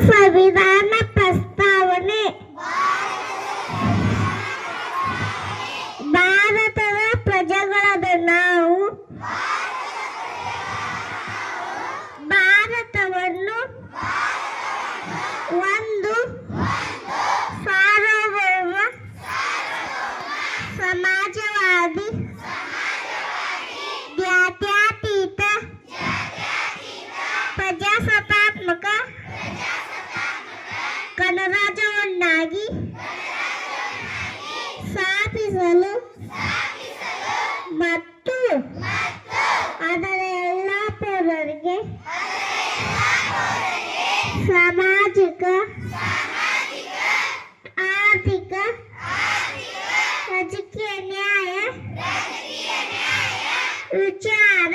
ಸಂವಿಧಾನ ಪ್ರಸ್ತಾವನೆ ಭಾರತದ ಪ್ರಜೆಗಳಾದ ನಾವು ಭಾರತವನ್ನು ಒಂದು ಸಾರ್ವಭೌಮ ಸಮಾಜವಾದಿ ಜಾತ್ಯತೀತ ಪ್ರಜಾಸತ್ತಾತ್ಮಕ ಗಣರಾಜ್ಯವನ್ನಾಗಿ ಸ್ಥಾಪಿಸಲು ಮತ್ತು ಅದರ ಎಲ್ಲ ಪೌರರಿಗೆ ಸಾಮಾಜಿಕ ಆರ್ಥಿಕ ರಾಜಕೀಯ ನ್ಯಾಯ ವಿಚಾರ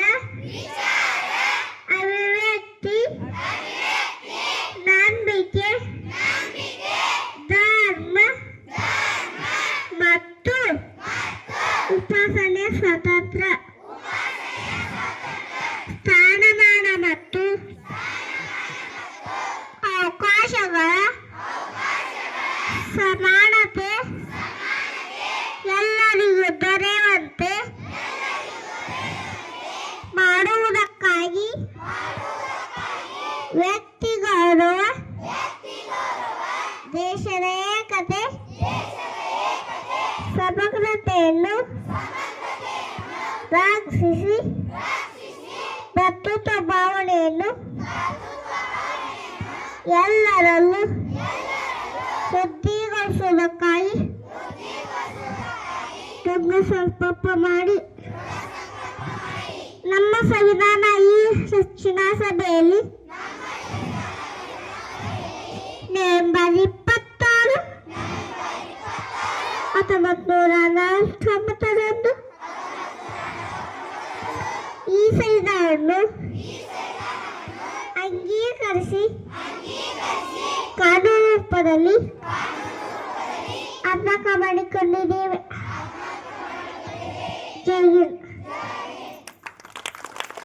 ಅಭಿವ್ಯಕ್ತಿ ನಂಬಿಕೆ ಧರ್ಮ ಮತ್ತು ಉಪಾಸನೆ ಸ್ವಾತಂತ್ರ್ಯ ಸ್ಥಾನಮಾನ ಮತ್ತು ಅವಕಾಶಗಳ ಸಮಾನತೆ ಎಲ್ಲರಿಗೂ ದೊರೆಯುವಂತೆ ಮಾಡುವುದಕ್ಕಾಗಿ ವ್ಯಕ್ತಿ ಗೌರವ ದೇಶದ ಏಕತೆ ಸಮಗ್ರತೆಯನ್ನು ರಕ್ಷಿಸಿ ಭದ್ರತಾ ಭಾವನೆಯನ್ನು ಎಲ್ಲರಲ್ಲೂ ವೃದ್ಧಿಗೊಳಿಸುವುದಕ್ಕಾಗಿ ದೃಢ ಸಂಕಲ್ಪ ಮಾಡಿ ನಮ್ಮ ಸಂವಿಧಾನ ಈ ರಚನಾ ಸಭೆಯಲ್ಲಿ ನವೆಂಬರ್ 26, 1949 ಈ ಸಂವಿಧಾನವನ್ನು ಅಂಗೀಕರಿಸಿ ಕಾನೂನು ರೂಪದಲ್ಲಿ ಅರ್ಪಣೆ ಮಾಡಿಕೊಂಡಿದ್ದೇವೆ. ಜೈ ಹಿಂದ್.